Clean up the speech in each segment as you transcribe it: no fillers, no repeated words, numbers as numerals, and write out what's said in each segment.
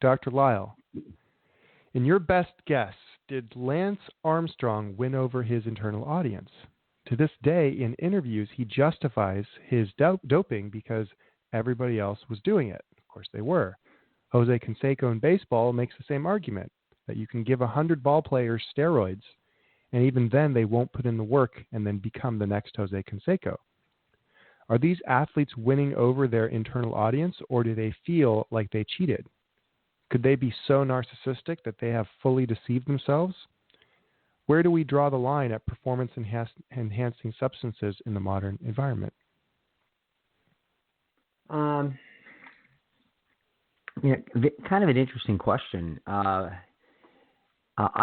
Dr. Lisle, in your best guess, did Lance Armstrong win over his internal audience? To this day, in interviews, he justifies his doping because everybody else was doing it. Of course, they were. Jose Canseco in baseball makes the same argument, that you can give 100 ball players steroids, and even then they won't put in the work and then become the next Jose Canseco. Are these athletes winning over their internal audience, or do they feel like they cheated? Could they be so narcissistic that they have fully deceived themselves? Where do we draw the line at performance-enhancing substances in the modern environment? Kind of an interesting question. I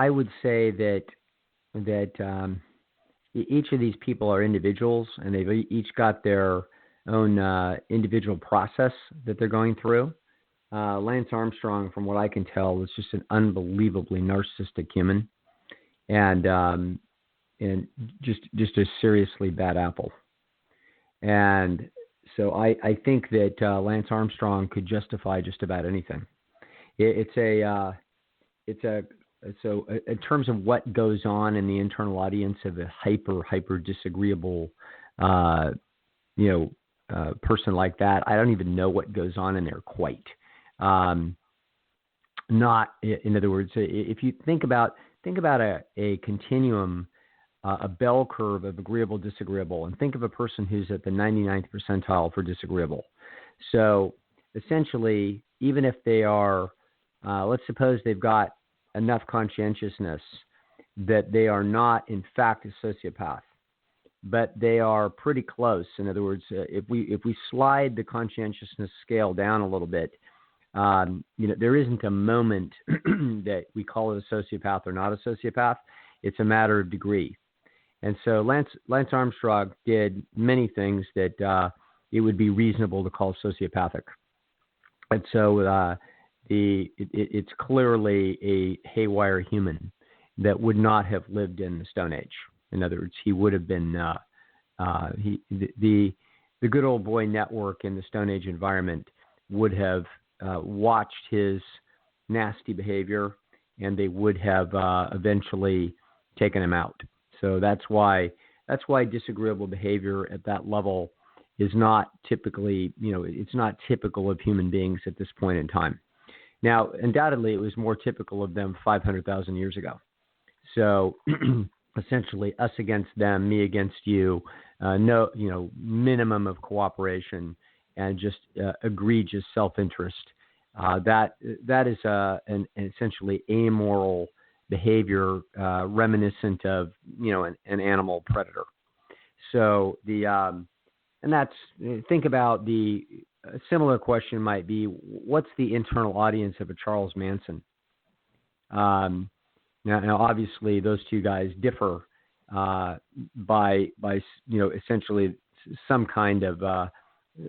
would say that each of these people are individuals, and they've each got their own individual process that they're going through. Lance Armstrong, from what I can tell, was just an unbelievably narcissistic human, and just a seriously bad apple. And so I think that Lance Armstrong could justify just about anything. So in terms of what goes on in the internal audience of a hyper disagreeable, person like that, I don't even know what goes on in there quite. Not, in other words, if you think about a continuum, a bell curve of agreeable, disagreeable, and think of a person who's at the 99th percentile for disagreeable. So essentially, even if they are, let's suppose they've got enough conscientiousness that they are not, in fact, a sociopath, but they are pretty close. In other words, if we slide the conscientiousness scale down a little bit, there isn't a moment that we call it a sociopath or not a sociopath. It's a matter of degree. And so Lance Armstrong did many things that it would be reasonable to call sociopathic. And so it's clearly a haywire human that would not have lived in the Stone Age. In other words, he would have been the good old boy network in the Stone Age environment would have watched his nasty behavior, and they would have eventually taken him out. So that's why disagreeable behavior at that level is not typically, it's not typical of human beings at this point in time. Now, undoubtedly, it was more typical of them 500,000 years ago. So essentially, us against them, me against you, no, minimum of cooperation and just egregious self-interest. That is an essentially amoral behavior reminiscent of an animal predator. So and that's, think about a similar question might be, what's the internal audience of a Charles Manson? Now obviously those two guys differ by essentially some kind of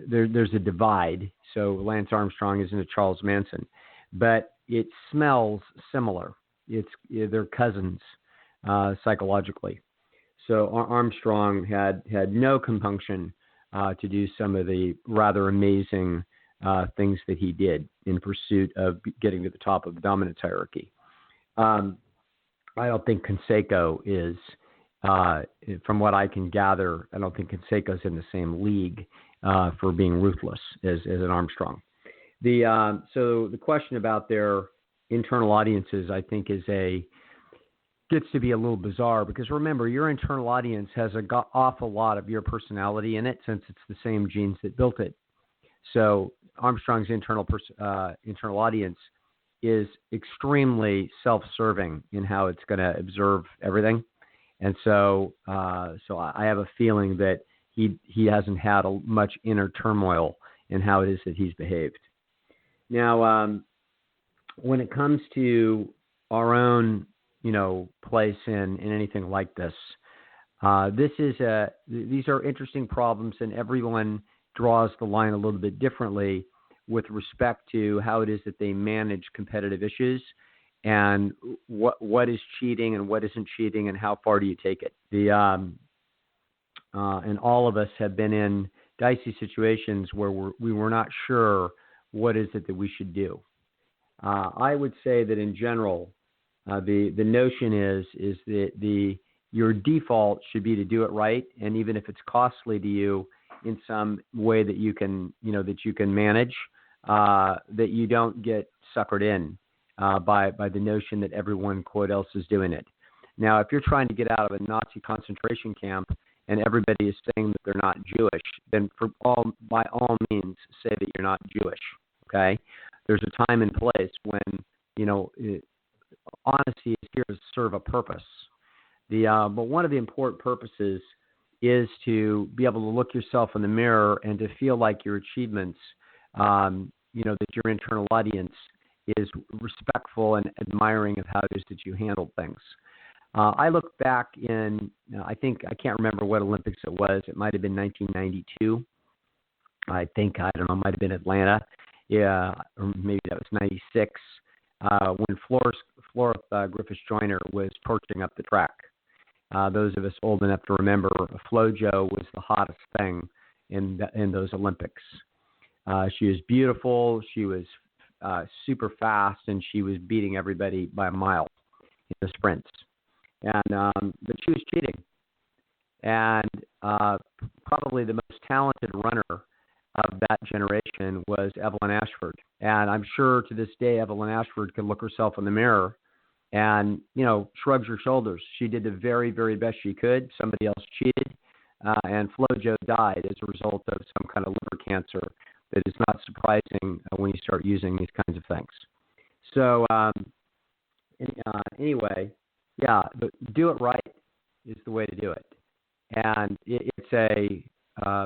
there's a divide. So Lance Armstrong isn't a Charles Manson, but it smells similar. They're cousins psychologically. So Armstrong had no compunction to do some of the rather amazing things that he did in pursuit of getting to the top of the dominance hierarchy. I don't think Canseco is, from what I can gather, I don't think Canseco's in the same league for being ruthless as an Armstrong. So the question about their internal audiences, I think, gets to be a little bizarre, because remember, your internal audience has an awful lot of your personality in it, since it's the same genes that built it. So Armstrong's internal audience is extremely self-serving in how it's going to observe everything, and so I have a feeling that he hasn't had much inner turmoil in how it is that he's behaved. Now, when it comes to our own place in anything like this, these are interesting problems, and everyone draws the line a little bit differently with respect to how it is that they manage competitive issues, and what is cheating and what isn't cheating, and how far do you take it. And all of us have been in dicey situations where we were not sure what is it that we should do. I would say that in general, the notion is that your default should be to do it right, and even if it's costly to you in some way that you can manage, that you don't get suckered in by the notion that everyone quote else is doing it. Now, if you're trying to get out of a Nazi concentration camp and everybody is saying that they're not Jewish, then by all means say that you're not Jewish. Okay, there's a time and place when honesty is here to serve a purpose. But one of the important purposes is to be able to look yourself in the mirror and to feel like your achievements, that your internal audience is respectful and admiring of how it is that you handled things. I look back I can't remember what Olympics it was. It might have been 1992. I don't know, might have been Atlanta. Yeah, or maybe that was 96. When Flora Griffiths-Joyner was torching up the track. Those of us old enough to remember, FloJo was the hottest thing in those Olympics. She was beautiful. She was super fast, and she was beating everybody by a mile in the sprints. But she was cheating. And probably the most talented runner of that generation was Evelyn Ashford. And I'm sure to this day, Evelyn Ashford can look herself in the mirror and, shrugs her shoulders. She did the very, very best she could. Somebody else cheated. And FloJo died as a result of some kind of liver cancer that is not surprising when you start using these kinds of things. So anyway, yeah, but do it right is the way to do it. And it's a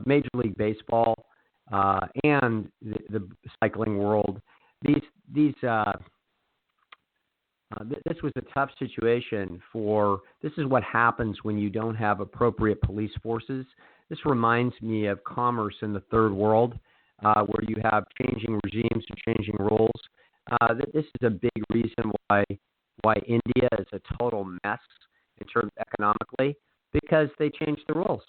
Major League Baseball and the cycling world. This was a tough situation this is what happens when you don't have appropriate police forces. This reminds me of commerce in the third world, where you have changing regimes and changing rules. This is a big reason why India is a total mess in terms economically, because they change the rules.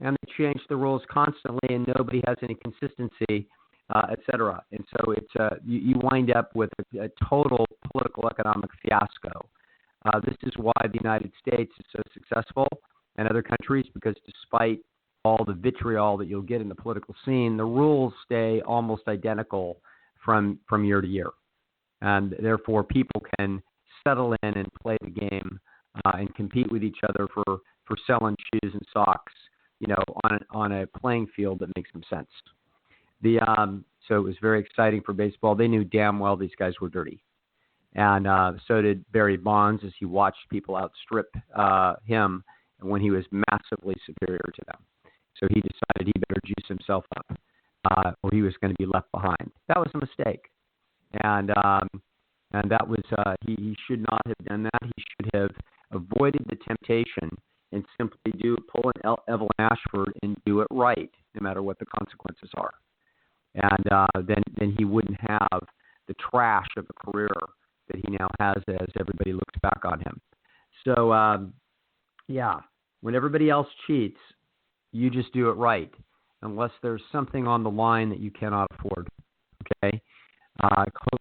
And they change the rules constantly, and nobody has any consistency, et cetera. And so it's you wind up with a total political economic fiasco. This is why the United States is so successful and other countries, because despite all the vitriol that you'll get in the political scene, the rules stay almost identical from year to year. And therefore, people can settle in and play the game and compete with each other for selling shoes and socks, on a playing field that makes some sense. So it was very exciting for baseball. They knew damn well these guys were dirty. And so did Barry Bonds, as he watched people outstrip him when he was massively superior to them. So he decided he better juice himself up, or he was going to be left behind. That was a mistake. And that was he should not have done that. He should have avoided the temptation and simply pull an Evelyn Ashford and do it right, no matter what the consequences are. And then he wouldn't have the trash of a career that he now has as everybody looks back on him. So, when everybody else cheats, you just do it right, unless there's something on the line that you cannot afford. Okay?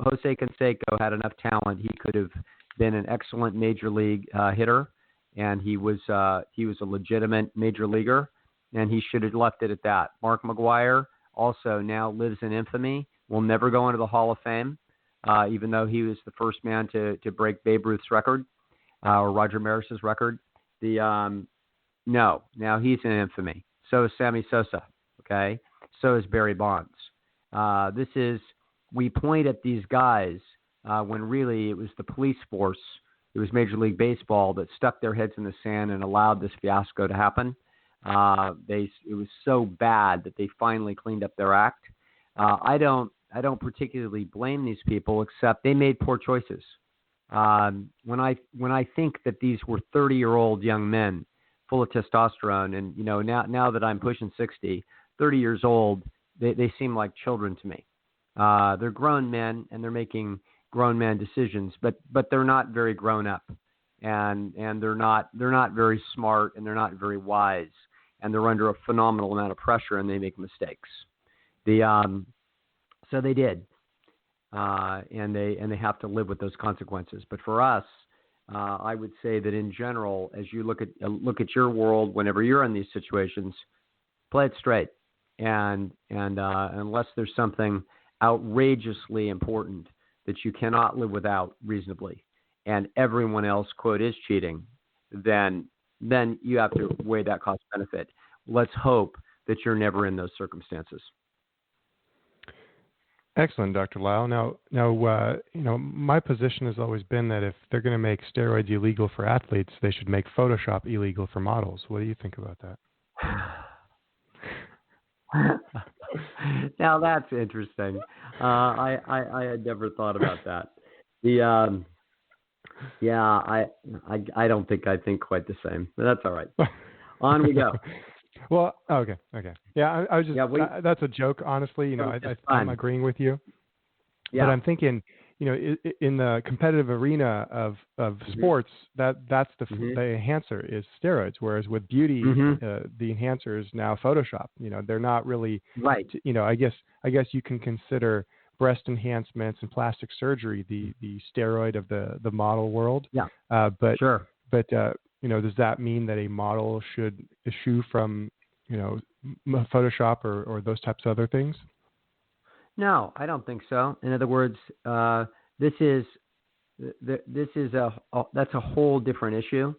Jose Canseco had enough talent. He could have been an excellent major league hitter, and he was a legitimate major leaguer, and he should have left it at that. Mark McGwire also now lives in infamy, will never go into the Hall of Fame, even though he was the first man to break Babe Ruth's record, or Roger Maris's record. Now he's in infamy. So is Sammy Sosa, okay? So is Barry Bonds. We point at these guys when really it was the police force, it was Major League Baseball that stuck their heads in the sand and allowed this fiasco to happen. It was so bad that they finally cleaned up their act. I don't particularly blame these people, except they made poor choices. When I think that these were 30-year-old young men full of testosterone, and now that I'm pushing 60, 30 years old, they seem like children to me. They're grown men and they're making grown man decisions, but they're not very grown up, and they're not very smart, and they're not very wise, and they're under a phenomenal amount of pressure, and they make mistakes. So they did. and they have to live with those consequences. But for us, I would say that in general, as you look at your world, whenever you're in these situations, play it straight, and unless there's something outrageously important that you cannot live without reasonably, and everyone else, quote, is cheating, then you have to weigh that cost benefit. Let's hope that you're never in those circumstances. Excellent, Dr. Lisle. Now, my position has always been that if they're going to make steroids illegal for athletes, they should make Photoshop illegal for models. What do you think about that? Now that's interesting. I had never thought about that. I don't think I think quite the same, but that's all right. On we go. Well, okay. Yeah, I was just, that's a joke, honestly. I'm agreeing with you. Yeah. But I'm thinking, in the competitive arena of sports, that's the enhancer is steroids, whereas with beauty, the enhancer is now Photoshop. They're not really right. I guess you can consider breast enhancements and plastic surgery the steroid of the model world. Yeah. But sure. But does that mean that a model should eschew from Photoshop or those types of other things? No, I don't think so. In other words, this is that's a whole different issue.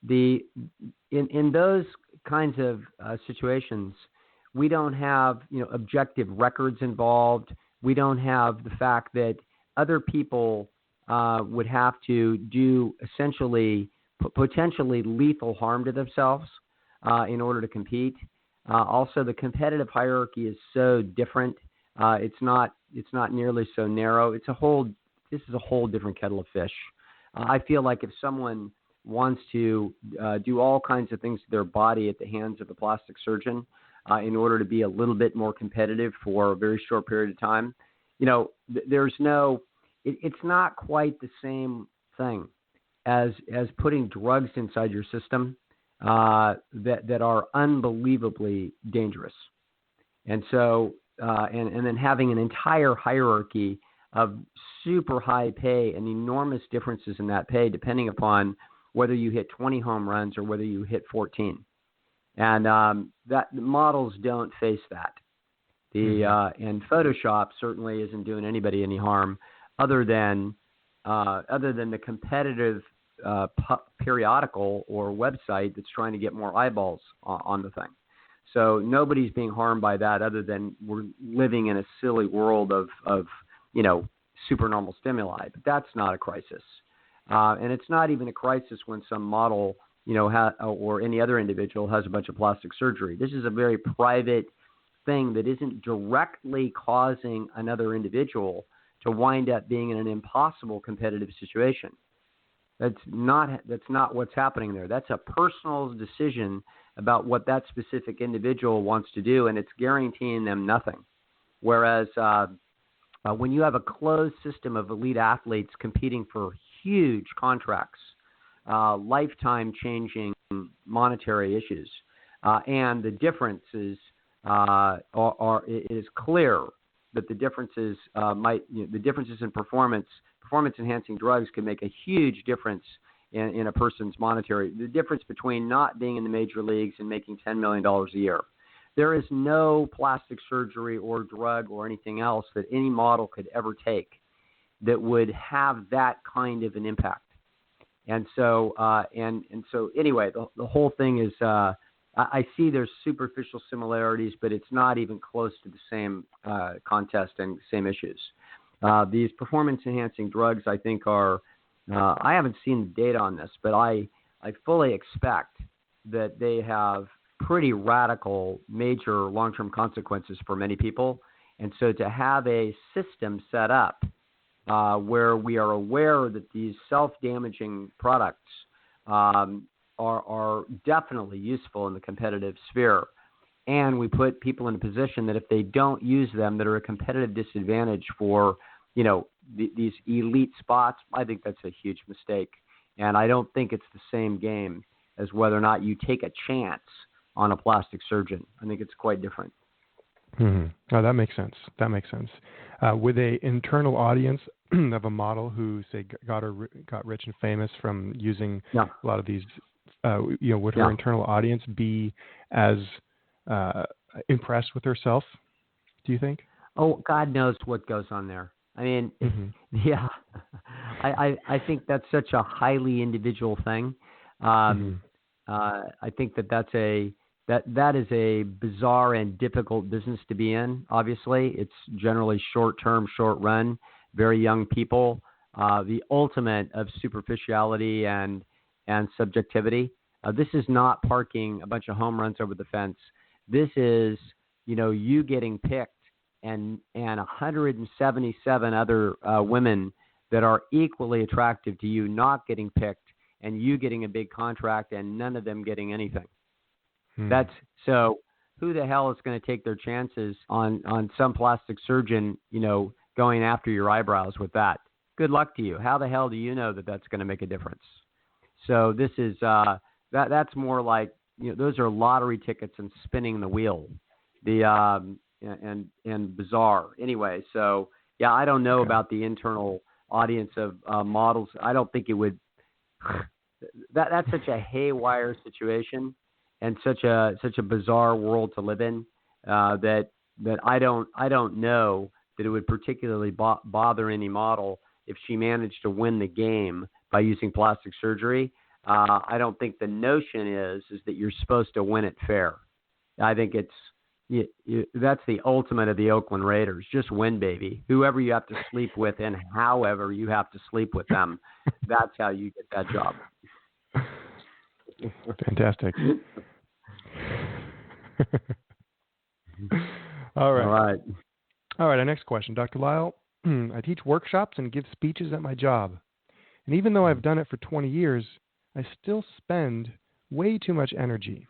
In those kinds of situations, we don't have objective records involved. We don't have the fact that other people would have to do essentially potentially lethal harm to themselves in order to compete. Also, the competitive hierarchy is so different. It's not nearly so narrow. This is a whole different kettle of fish. I feel like if someone wants to do all kinds of things to their body at the hands of a plastic surgeon in order to be a little bit more competitive for a very short period of time, it's not quite the same thing as putting drugs inside your system that are unbelievably dangerous. And so, and then having an entire hierarchy of super high pay and enormous differences in that pay depending upon whether you hit 20 home runs or whether you hit 14. And that models don't face that. And Photoshop certainly isn't doing anybody any harm other than the competitive periodical or website that's trying to get more eyeballs on the thing. So nobody's being harmed by that other than we're living in a silly world of supernormal stimuli. But that's not a crisis. And it's not even a crisis when some model, or any other individual has a bunch of plastic surgery. This is a very private thing that isn't directly causing another individual to wind up being in an impossible competitive situation. That's not what's happening there. That's a personal decision about what that specific individual wants to do, and it's guaranteeing them nothing. Whereas when you have a closed system of elite athletes competing for huge contracts, lifetime-changing monetary issues, and the differences it is clear that the differences the differences in performance-enhancing drugs can make a huge difference in a person's monetary. The difference between not being in the major leagues and making $10 million a year. There is no plastic surgery or drug or anything else that any model could ever take that would have that kind of an impact. And so, anyway, the whole thing is, I see there's superficial similarities, but it's not even close to the same contest and same issues. These performance-enhancing drugs, I think, are, I haven't seen the data on this, but I fully expect that they have pretty radical, major long-term consequences for many people. And so to have a system set up where we are aware that these self-damaging products are definitely useful in the competitive sphere, and we put people in a position that if they don't use them, that are a competitive disadvantage for these elite spots, I think that's a huge mistake. And I don't think it's the same game as whether or not you take a chance on a plastic surgeon. I think it's quite different. Oh, that makes sense. That makes sense. With a internal audience of a model who say got rich and famous from using Yeah. a lot of these, would Yeah. her internal audience be as impressed with herself? Do you think? Oh, God knows what goes on there. I mean, Mm-hmm. yeah, I think that's such a highly individual thing. Mm-hmm. I think that is a bizarre and difficult business to be in. Obviously, it's generally short term, short run, very young people. The ultimate of superficiality and subjectivity. This is not parking a bunch of home runs over the fence. This is, you getting picked and 177 other women that are equally attractive to you not getting picked, and you getting a big contract and none of them getting anything. That's so. Who the hell is going to take their chances on some plastic surgeon, going after your eyebrows with that? Good luck to you. How the hell do you know that that's going to make a difference? So this is that's more like, those are lottery tickets and spinning the wheel. And bizarre. Anyway, so yeah, I don't know about the internal audience of models. I don't think it would. That's such a haywire situation and such a bizarre world to live in that I don't know that it would particularly bother any model if she managed to win the game by using plastic surgery. I don't think the notion is that you're supposed to win it fair. I think that's the ultimate of the Oakland Raiders. Just win, baby. Whoever you have to sleep with and however you have to sleep with them, that's how you get that job. Fantastic. All right. Our next question, Dr. Lisle. I teach workshops and give speeches at my job. And even though I've done it for 20 years, I still spend way too much energy.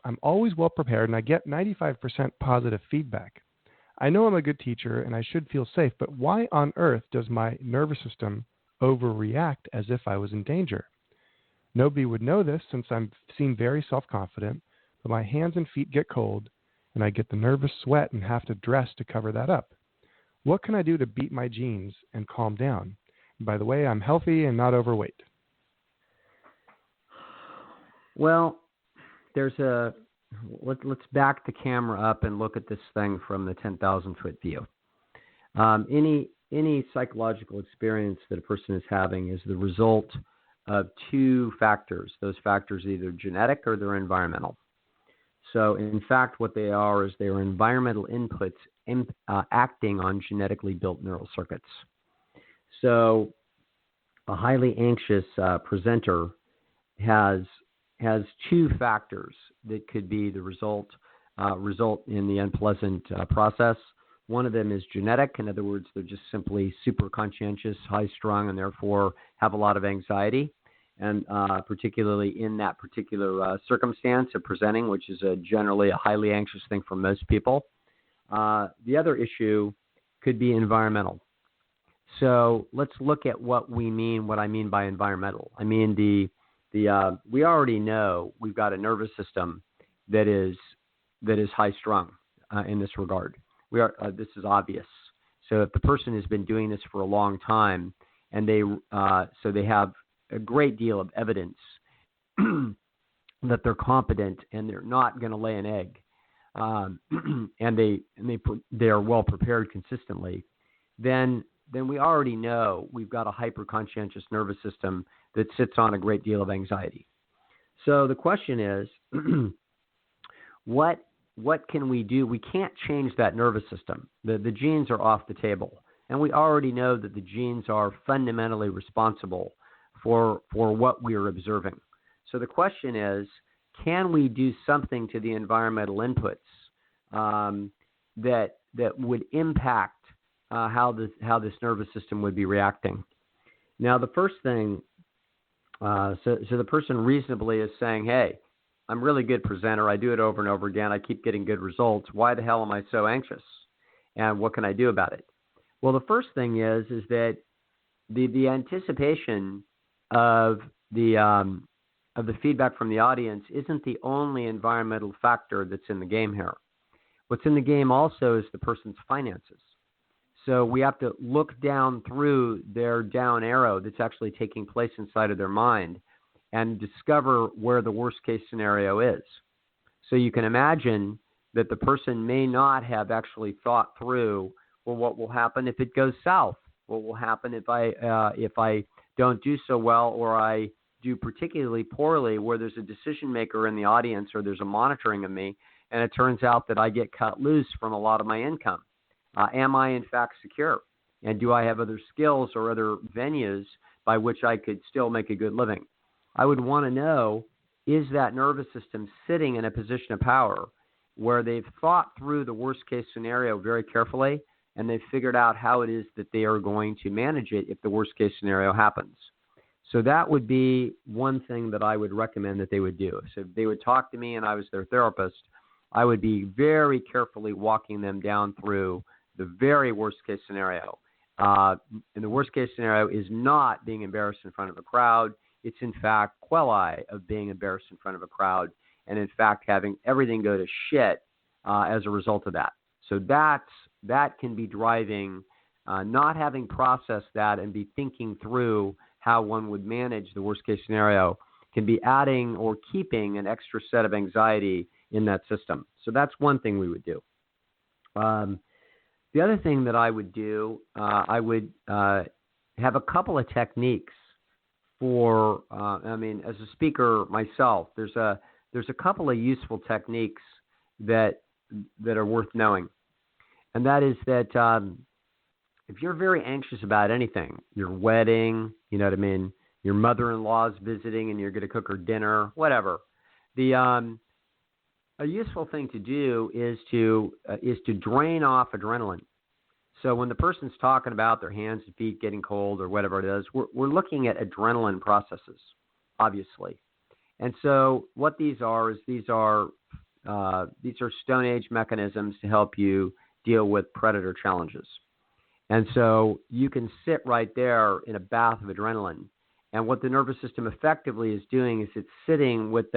I'm always well prepared and I get 95% positive feedback. I know I'm a good teacher and I should feel safe, but why on earth does my nervous system overreact as if I was in danger? Nobody would know this since I seem very self-confident, but my hands and feet get cold and I get the nervous sweat and have to dress to cover that up. What can I do to beat my genes and calm down? And by the way, I'm healthy and not overweight. Well, let's back the camera up and look at this thing from the 10,000-foot view. Any psychological experience that a person is having is the result of two factors. Those factors are either genetic or they're environmental. So, in fact, what they are is they are environmental inputs acting on genetically built neural circuits. So, a highly anxious presenter has two factors that could be the result in the unpleasant process. One of them is genetic. In other words, they're just simply super conscientious, high-strung, and therefore have a lot of anxiety, and particularly in that particular circumstance of presenting, which is generally a highly anxious thing for most people. The other issue could be environmental. So let's look at what I mean by environmental. I mean we already know we've got a nervous system that is high-strung in this regard. This is obvious. So if the person has been doing this for a long time, and they have a great deal of evidence that they're competent and they're not going to lay an egg, and they are well prepared consistently, then we already know we've got a hyper-conscientious nervous system that sits on a great deal of anxiety. So the question is, what can we do? We can't change that nervous system. The genes are off the table. And we already know that the genes are fundamentally responsible for what we are observing. So the question is, can we do something to the environmental inputs that would impact how this nervous system would be reacting? Now, the first thing, so the person reasonably is saying, hey, I'm a really good presenter. I do it over and over again. I keep getting good results. Why the hell am I so anxious? And what can I do about it? Well, the first thing is that the anticipation of the feedback from the audience isn't the only environmental factor that's in the game here. What's in the game also is the person's finances. So we have to look down through their down arrow that's actually taking place inside of their mind and discover where the worst case scenario is. So you can imagine that the person may not have actually thought through, well, what will happen if it goes south? What will happen if I don't do so well, or I do particularly poorly, where there's a decision maker in the audience or there's a monitoring of me, and it turns out that I get cut loose from a lot of my income? Am I in fact secure? And do I have other skills or other venues by which I could still make a good living? I would want to know, is that nervous system sitting in a position of power where they've thought through the worst case scenario very carefully, and they've figured out how it is that they are going to manage it if the worst case scenario happens? So that would be one thing that I would recommend that they would do. So if they would talk to me and I was their therapist, I would be very carefully walking them down through the very worst case scenario. And the worst case scenario is not being embarrassed in front of a crowd. It's in fact quelli of being embarrassed in front of a crowd, and in fact having everything go to shit as a result of that. So that can be driving, not having processed that and be thinking through how one would manage the worst case scenario can be adding or keeping an extra set of anxiety in that system. So that's one thing we would do. The other thing that I would do, I would have a couple of techniques for, as a speaker myself, there's a couple of useful techniques that are worth knowing. And that is that if you're very anxious about anything, your wedding, you know what I mean, your mother-in-law's visiting and you're going to cook her dinner, whatever, a useful thing to do is to drain off adrenaline. So when the person's talking about their hands and feet getting cold or whatever it is, we're looking at adrenaline processes, obviously. And so what these are Stone Age mechanisms to help you deal with predator challenges. And so you can sit right there in a bath of adrenaline. And what the nervous system effectively is doing is it's sitting with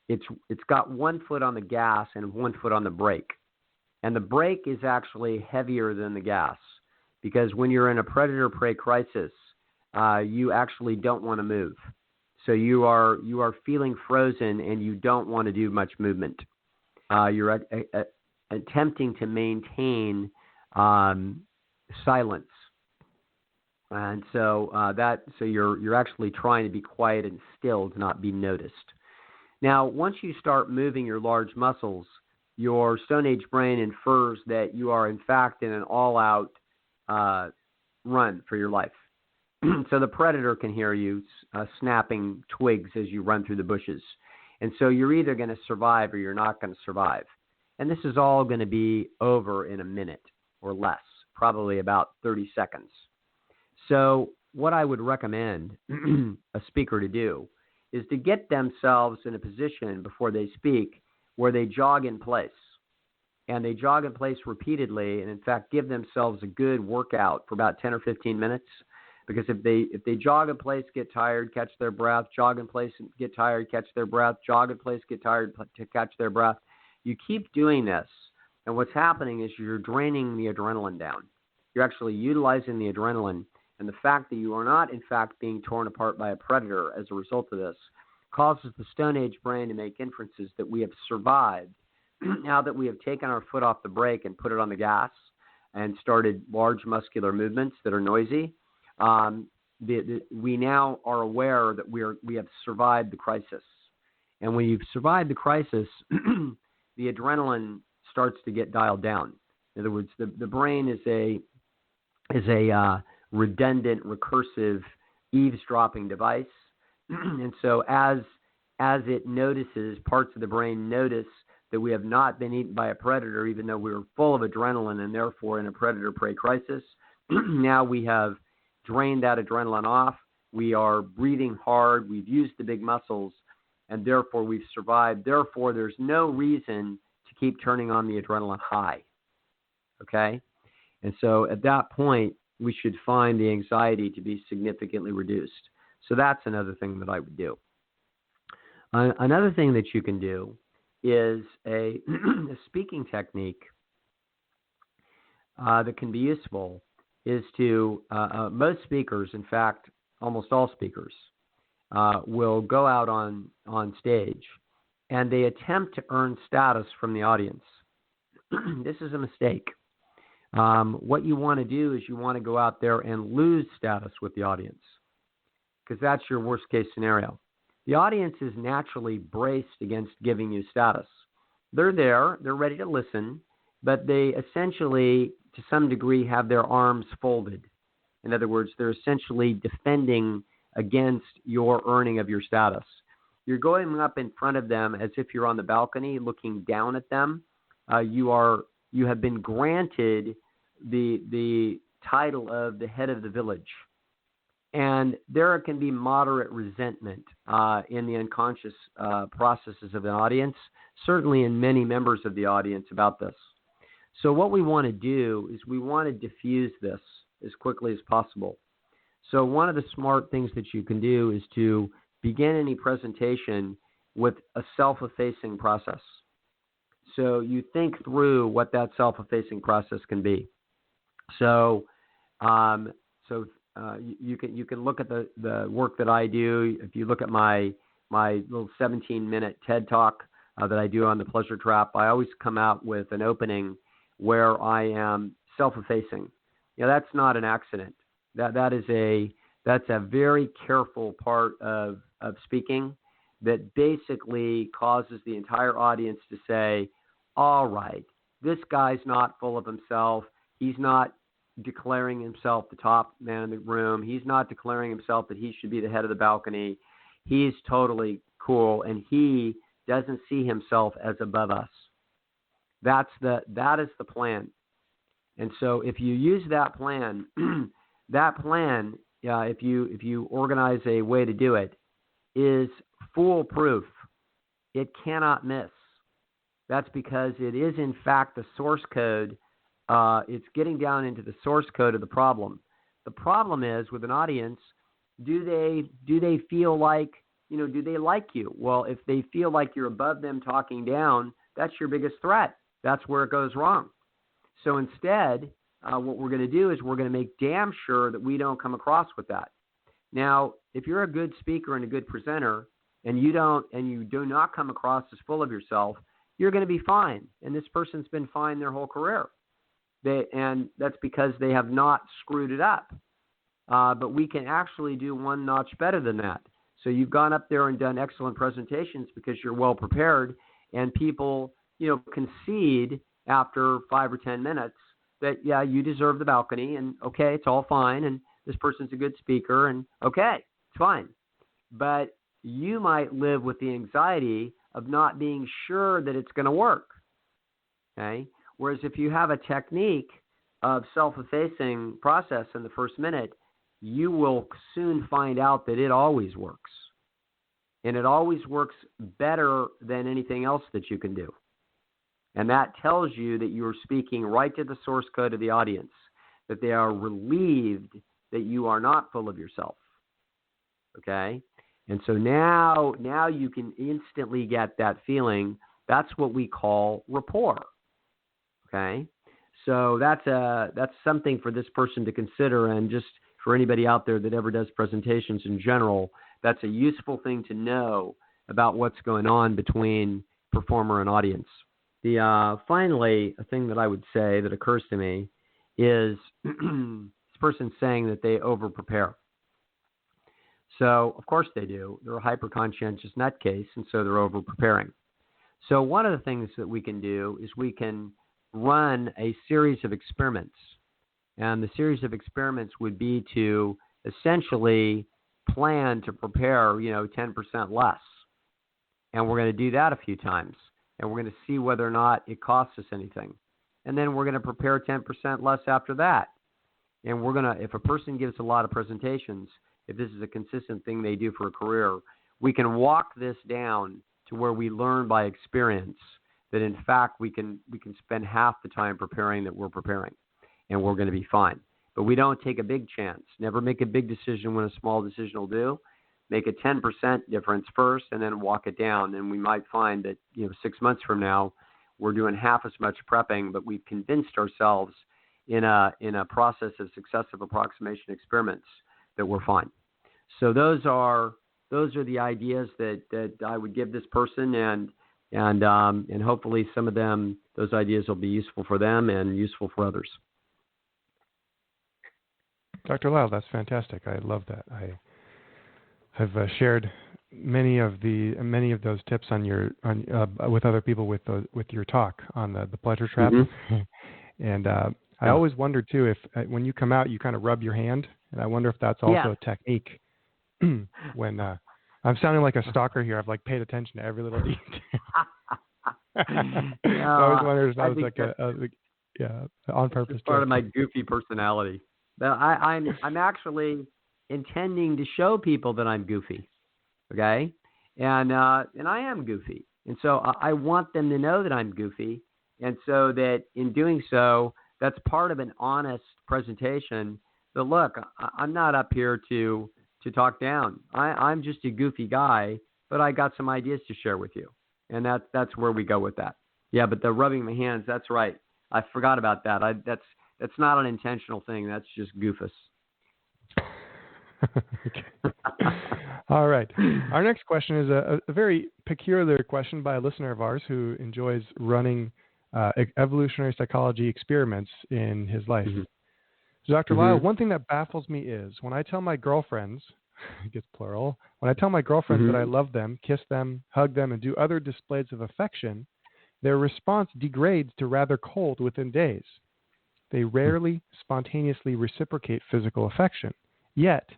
it's got 1 foot on the gas and 1 foot on the brake. And the brake is actually heavier than the gas, because when you're in a predator-prey crisis, you actually don't want to move. So you are feeling frozen and you don't want to do much movement. You're attempting to maintain silence, and so you're actually trying to be quiet and still to not be noticed. Now, once you start moving your large muscles, your Stone Age brain infers that you are, in fact, in an all-out run for your life. So the predator can hear you snapping twigs as you run through the bushes. And so you're either going to survive or you're not going to survive. And this is all going to be over in a minute or less, probably about 30 seconds. So what I would recommend a speaker to do is to get themselves in a position before they speak where they jog in place. And they jog in place repeatedly, and in fact give themselves a good workout for about 10 or 15 minutes. Because if they jog in place, get tired, catch their breath, jog in place, get tired, catch their breath, jog in place, get tired, to catch their breath, you keep doing this, and what's happening is you're draining the adrenaline down. You're actually utilizing the adrenaline, and the fact that you are not, in fact, being torn apart by a predator as a result of this causes the Stone Age brain to make inferences that we have survived now that we have taken our foot off the brake and put it on the gas and started large muscular movements that are noisy. We now are aware that we have survived the crisis. And when you've survived the crisis, the adrenaline starts to get dialed down. In other words, the brain is a redundant, recursive, eavesdropping device. And so as it notices, parts of the brain notice that we have not been eaten by a predator, even though we were full of adrenaline and therefore in a predator-prey crisis. Now we have drained that adrenaline off. We are breathing hard. We've used the big muscles, and therefore we've survived. Therefore, there's no reason to keep turning on the adrenaline high. Okay? And so at that point, we should find the anxiety to be significantly reduced. So that's another thing that I would do. Another thing that you can do is a, a speaking technique that can be useful is to, most speakers, in fact, almost all speakers, will go out on stage and they attempt to earn status from the audience. This is a mistake. What you want to do is you want to go out there and lose status with the audience, because that's your worst case scenario. The audience is naturally braced against giving you status. They're there, they're ready to listen, but they essentially, to some degree, have their arms folded. In other words, they're essentially defending against your earning of your status. You're going up in front of them as if you're on the balcony looking down at them. You have been granted the title of the head of the village. And there can be moderate resentment in the unconscious processes of the audience, certainly in many members of the audience about this. So what we want to do is we want to diffuse this as quickly as possible. So one of the smart things that you can do is to begin any presentation with a self-effacing process. So you think through what that self-effacing process can be. So you can look at the work that I do. If you look at my little 17-minute TED Talk that I do on the pleasure trap, I always come out with an opening where I am self-effacing. That's not an accident. That's a very careful part of speaking that basically causes the entire audience to say, all right, this guy's not full of himself. He's not declaring himself the top man in the room. He's not declaring himself that he should be the head of the balcony. He's totally cool, and he doesn't see himself as above us. That is the plan. And so if you use that plan, if you organize a way to do it, is foolproof. It cannot miss. That's because it is, in fact, the source code. It's getting down into the source code of the problem. The problem is with an audience, do they feel like, do they like you? Well, if they feel like you're above them talking down, that's your biggest threat. That's where it goes wrong. So instead, what we're going to do is we're going to make damn sure that we don't come across with that. Now, if you're a good speaker and a good presenter, and you do not come across as full of yourself, you're going to be fine. And this person's been fine their whole career. And that's because they have not screwed it up. But we can actually do one notch better than that. So you've gone up there and done excellent presentations because you're well prepared, and people, concede after 5 or 10 minutes that, yeah, you deserve the balcony, and okay, it's all fine, and this person's a good speaker, and okay, it's fine. But you might live with the anxiety of not being sure that it's going to work. Okay? Whereas if you have a technique of self-effacing process in the first minute, you will soon find out that it always works. And it always works better than anything else that you can do. And that tells you that you're speaking right to the source code of the audience, that they are relieved that you are not full of yourself. Okay? And so now you can instantly get that feeling. That's what we call rapport. Okay? So that's something for this person to consider, and just for anybody out there that ever does presentations in general, that's a useful thing to know about what's going on between performer and audience. Finally, a thing that I would say that occurs to me is this person saying that they over-prepare. So, of course they do. They're a hyper-conscientious nutcase, and so they're over-preparing. So one of the things that we can do is we can run a series of experiments. And the series of experiments would be to essentially plan to prepare, 10% less. And we're going to do that a few times. And we're going to see whether or not it costs us anything. And then we're going to prepare 10% less after that. And we're going to, if a person gives a lot of presentations, if this is a consistent thing they do for a career, we can walk this down to where we learn by experience that, in fact, we can spend half the time preparing that we're preparing, and we're going to be fine. But we don't take a big chance. Never make a big decision when a small decision will do. make a 10% difference first and then walk it down. And we might find that, 6 months from now, we're doing half as much prepping, but we've convinced ourselves in a process of successive approximation experiments that we're fine. So those are the ideas that I would give this person, and hopefully some of them, those ideas will be useful for them and useful for others. Dr. Lisle, that's fantastic. I love that. I have shared many of those tips with other people with your talk on the pleasure trap, and I always wondered too if when you come out you kind of rub your hand, and I wonder if that's also a technique. When I'm sounding like a stalker here, I've paid attention to every little detail. I always wondered if that was on purpose. It's part of my goofy personality. But I'm actually intending to show people that I'm goofy, okay? And I am goofy, and so I want them to know that I'm goofy, and so that in doing so, that's part of an honest presentation. But look, I'm not up here to talk down. I'm just a goofy guy, but I got some ideas to share with you, and that's where we go with that. Yeah, but the rubbing my hands, that's right. I forgot about that. That's not an intentional thing. That's just goofus. Okay. All right. Our next question is a very peculiar question by a listener of ours who enjoys running evolutionary psychology experiments in his life. So Dr. Lisle, one thing that baffles me is when I tell my girlfriends, it gets plural, when I tell my girlfriends that I love them, kiss them, hug them, and do other displays of affection, their response degrades to rather cold within days. They rarely spontaneously reciprocate physical affection. Yet,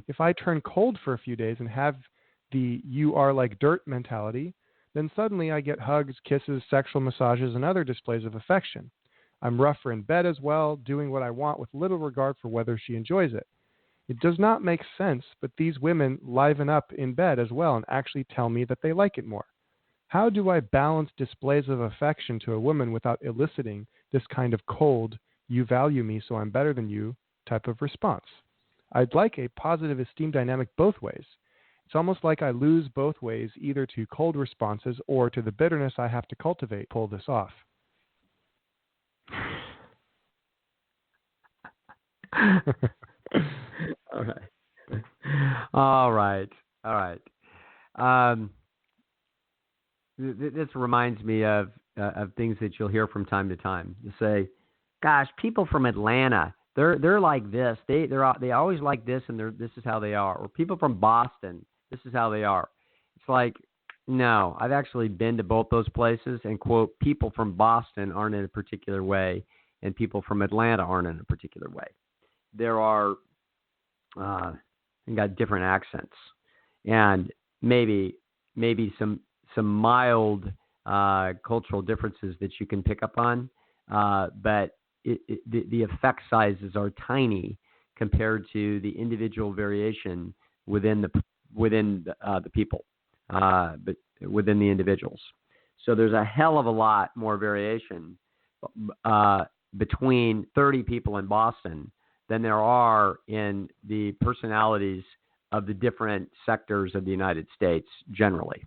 if I turn cold for a few days and have the "you are like dirt" mentality, then suddenly I get hugs, kisses, sexual massages, and other displays of affection. I'm rougher in bed as well, doing what I want with little regard for whether she enjoys it. It does not make sense, but these women liven up in bed as well and actually tell me that they like it more. How do I balance displays of affection to a woman without eliciting this kind of cold, "you value me so I'm better than you" type of response? I'd like a positive esteem dynamic both ways. It's almost like I lose both ways, either to cold responses or to the bitterness I have to cultivate to pull this off. All right. This reminds me of things that you'll hear from time to time. You say, "Gosh, people from Atlanta, they're like this. They always like this, and this is how they are." Or people from Boston, this is how they are. It's like, no, I've actually been to both those places, and quote, people from Boston aren't in a particular way, and people from Atlanta aren't in a particular way. There are, got different accents, and maybe some mild cultural differences that you can pick up on, but the effect sizes are tiny compared to the individual variation within the people, but within the individuals. So there's a hell of a lot more variation between 30 people in Boston than there are in the personalities of the different sectors of the United States generally.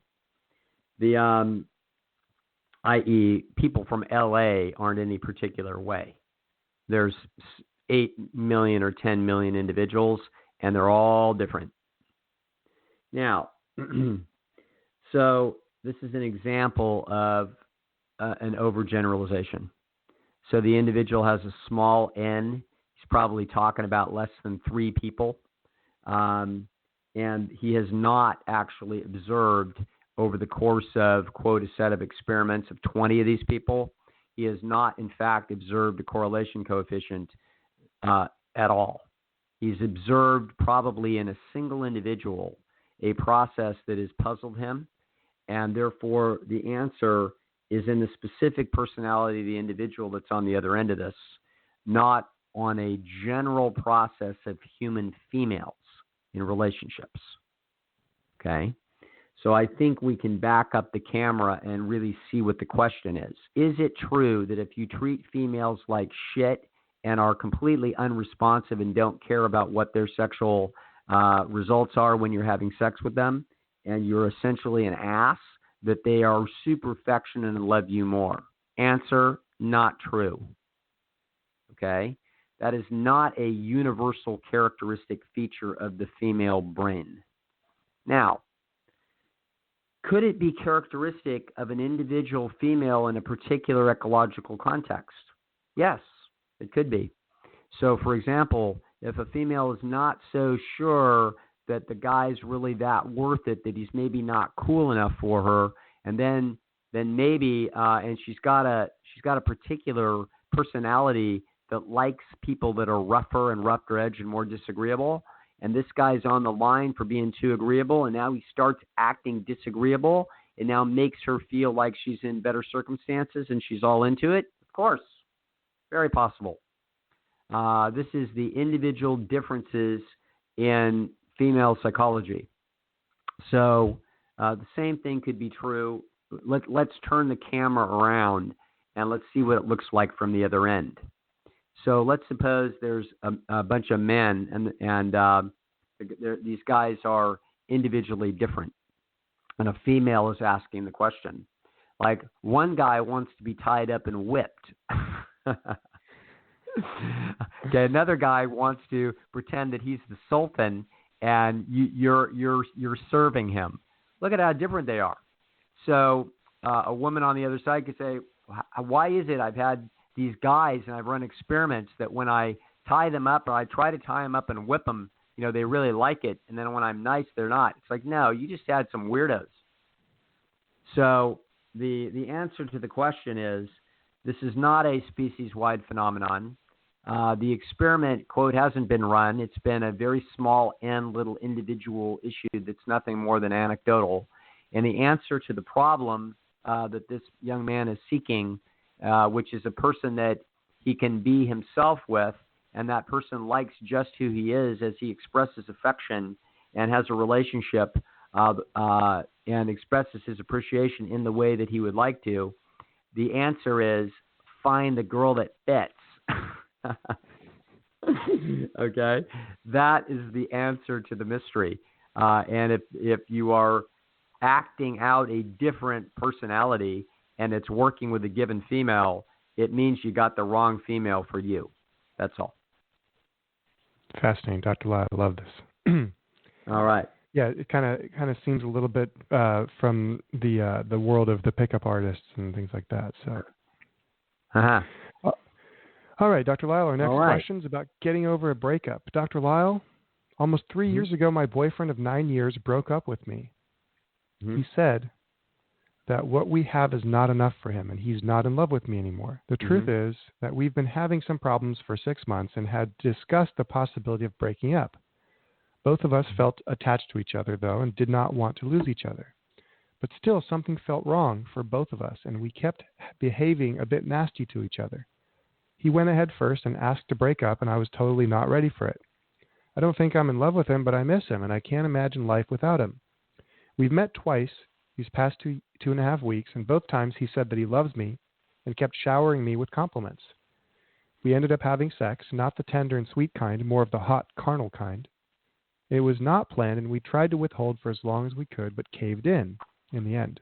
I.e., people from LA aren't any particular way. There's 8 million or 10 million individuals, and they're all different. Now, so this is an example of an overgeneralization. So the individual has a small n. He's probably talking about less than 3 people. And he has not actually observed over the course of, quote, a set of experiments of 20 of these people. He has not, in fact, observed a correlation coefficient at all. He's observed probably in a single individual a process that has puzzled him, and therefore the answer is in the specific personality of the individual that's on the other end of this, not on a general process of human females in relationships. Okay? So I think we can back up the camera and really see what the question is. Is it true that if you treat females like shit and are completely unresponsive and don't care about what their sexual results are when you're having sex with them and you're essentially an ass, that they are super affectionate and love you more. Answer, not true. Okay? That is not a universal characteristic feature of the female brain. Now, could it be characteristic of an individual female in a particular ecological context? Yes, it could be. So, for example, if a female is not so sure that the guy's really that worth it, that he's maybe not cool enough for her, and then maybe, and she's got a particular personality that likes people that are rougher and rougher edge and more disagreeable, and this guy's on the line for being too agreeable, and now he starts acting disagreeable, it now makes her feel like she's in better circumstances and she's all into it. Of course, very possible. This is the individual differences in female psychology. So the same thing could be true. Let's turn the camera around and let's see what it looks like from the other end. So let's suppose there's a bunch of men, and these guys are individually different. And a female is asking the question. Like, one guy wants to be tied up and whipped. Okay, another guy wants to pretend that he's the Sultan, and you're serving him. Look at how different they are. So a woman on the other side could say, why is it I've had these guys and I've run experiments that when I tie them up or I try to tie them up and whip them, they really like it. And then when I'm nice, they're not. It's like, no, you just had some weirdos. So the answer to the question is, this is not a species-wide phenomenon. The experiment, quote, hasn't been run. It's been a very small N little individual issue that's nothing more than anecdotal. And the answer to the problem that this young man is seeking, which is a person that he can be himself with, and that person likes just who he is as he expresses affection and has a relationship and expresses his appreciation in the way that he would like to, the answer is find the girl that fits. Okay? That is the answer to the mystery. And if you are acting out a different personality and it's working with a given female, it means you got the wrong female for you. That's all. Fascinating, Dr. Lisle. I love this. All right. Yeah, it kind of seems a little bit from the world of the pickup artists and things like that. So. All right, Dr. Lisle, our next question is about getting over a breakup. Dr. Lisle, almost 3 years ago, my boyfriend of 9 years broke up with me. He said that what we have is not enough for him, and he's not in love with me anymore. The truth is that we've been having some problems for 6 months and had discussed the possibility of breaking up. Both of us felt attached to each other, though, and did not want to lose each other. But still, something felt wrong for both of us, and we kept behaving a bit nasty to each other. He went ahead first and asked to break up, and I was totally not ready for it. I don't think I'm in love with him, but I miss him, and I can't imagine life without him. We've met twice these past 2.5 weeks, and both times he said that he loves me and kept showering me with compliments. We ended up having sex, not the tender and sweet kind, more of the hot, carnal kind. It was not planned, and we tried to withhold for as long as we could, but caved in the end.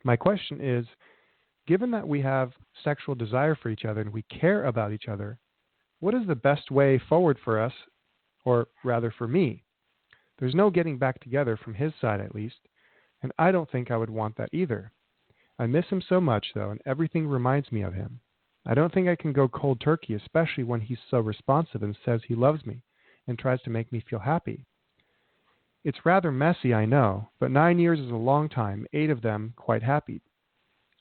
My question is, given that we have sexual desire for each other and we care about each other, what is the best way forward for us, or rather for me? There's no getting back together from his side, at least, and I don't think I would want that either. I miss him so much, though, and everything reminds me of him. I don't think I can go cold turkey, especially when he's so responsive and says he loves me and tries to make me feel happy. It's rather messy, I know, but 9 years is a long time, 8 of them quite happy.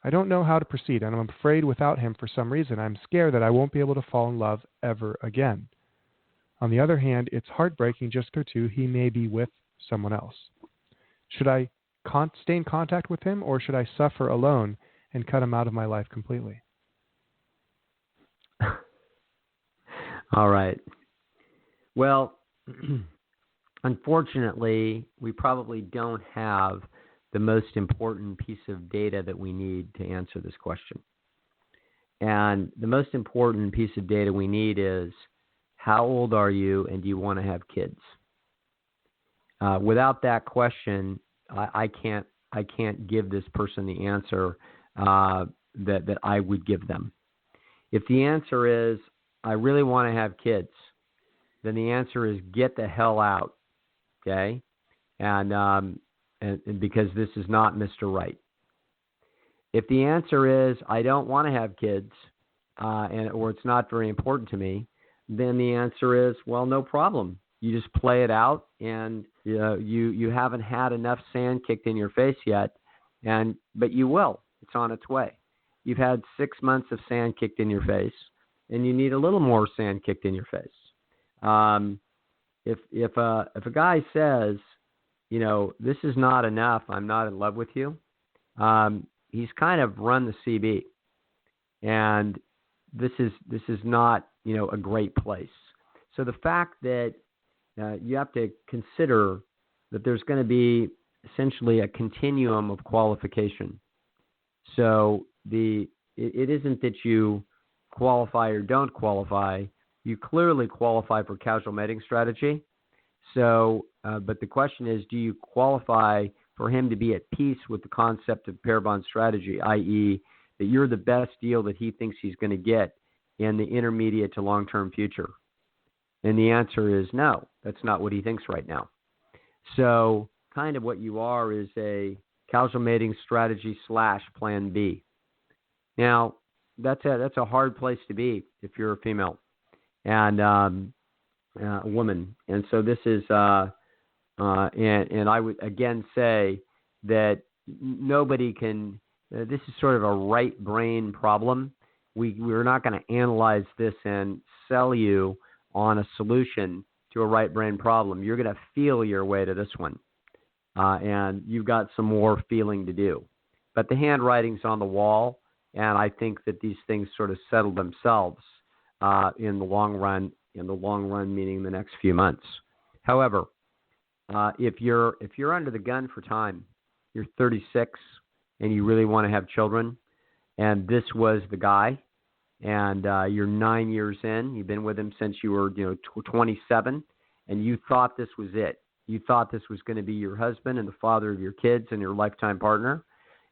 I don't know how to proceed, and I'm afraid without him for some reason. I'm scared that I won't be able to fall in love ever again. On the other hand, it's heartbreaking just to he may be with someone else. Should I stay in contact with him, or should I suffer alone and cut him out of my life completely? All right. Well, unfortunately, we probably don't have the most important piece of data that we need to answer this question. And the most important piece of data we need is, how old are you and do you want to have kids? Without that question, I can't give this person the answer that I would give them. If the answer is I really want to have kids, then the answer is get the hell out, okay? And because this is not Mr. Right. If the answer is I don't want to have kids, or it's not very important to me, then the answer is, well, no problem. You just play it out, and you haven't had enough sand kicked in your face yet, but you will. It's on its way. You've had 6 months of sand kicked in your face, and you need a little more sand kicked in your face. If a guy says, this is not enough, I'm not in love with you, he's kind of run the CB, and this is not a great place. So the fact that you have to consider that there's going to be essentially a continuum of qualification. So it isn't that you qualify or don't qualify. You clearly qualify for casual mating strategy. So, but the question is, do you qualify for him to be at peace with the concept of pair bond strategy, i.e., that you're the best deal that he thinks he's going to get in the intermediate to long-term future? And the answer is no, that's not what he thinks right now. So kind of what you are is a casual mating strategy / plan B. Now, that's a hard place to be if you're a female and a woman. And so this is, and I would again say that nobody can, this is sort of a right brain problem. We're not going to analyze this and sell you on a solution to a right brain problem. You're going to feel your way to this one. And you've got some more feeling to do. But the handwriting's on the wall, and I think that these things sort of settle themselves in the long run, meaning the next few months. However, if you're under the gun for time, you're 36 and you really want to have children, and this was the guy, and you're 9 years in, you've been with him since you were 27, and you thought this was it. You thought this was going to be your husband and the father of your kids and your lifetime partner,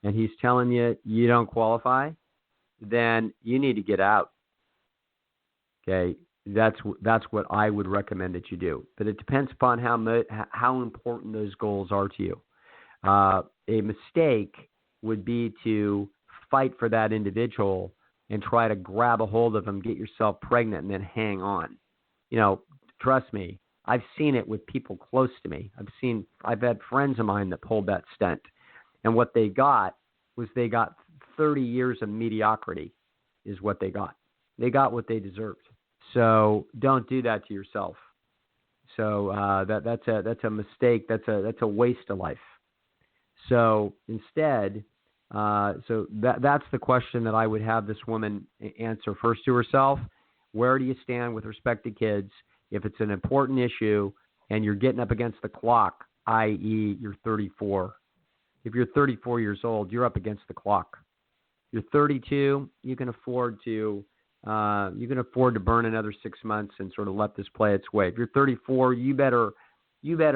and he's telling you you don't qualify, then you need to get out. Okay, that's what I would recommend that you do. But it depends upon how important those goals are to you. A mistake would be to fight for that individual and try to grab a hold of them, get yourself pregnant, and then hang on. Trust me, I've seen it with people close to me. I've had friends of mine that pulled that stunt, and what they got was 30 years of mediocrity is what they got. They got what they deserved. So don't do that to yourself. So that's a mistake. That's a waste of life. So instead, that's the question that I would have this woman answer first to herself. Where do you stand with respect to kids? If it's an important issue and you're getting up against the clock, i.e., you're 34. If you're 34 years old, you're up against the clock. You're 32, you can afford to burn another 6 months and sort of let this play its way. If you're 34, you better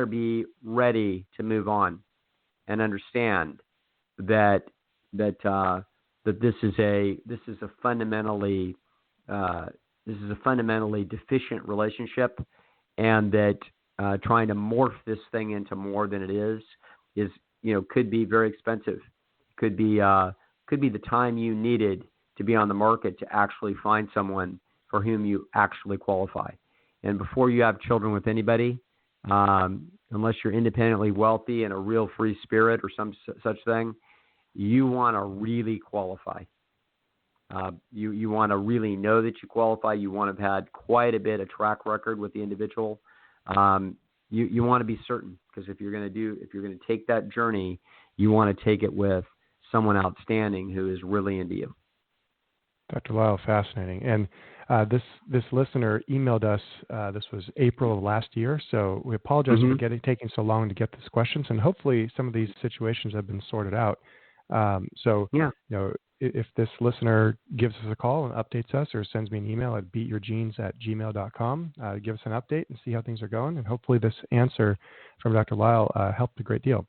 be ready to move on and understand that this is a fundamentally deficient relationship, and that trying to morph this thing into more than it is could be very expensive. Could be the time you needed to be on the market to actually find someone for whom you actually qualify. And before you have children with anybody, unless you're independently wealthy and a real free spirit or some such thing, you want to really qualify. You want to really know that you qualify. You want to have had quite a bit of track record with the individual. You want to be certain, because if you're going to take that journey, you want to take it with someone outstanding who is really into you. Dr. Lisle, fascinating. And this listener emailed us. This was April of last year, so we apologize for taking so long to get these questions. And hopefully, some of these situations have been sorted out. if this listener gives us a call and updates us or sends me an email at beatyourgenes@gmail.com, give us an update and see how things are going. And hopefully this answer from Dr. Lisle helped a great deal.